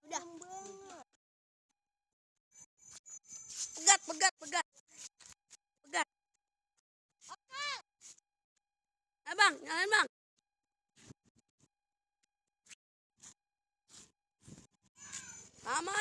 Udah. Pegat, pegat, pegat. Pegat. Nah, Bang, nyalain, Bang. Lama,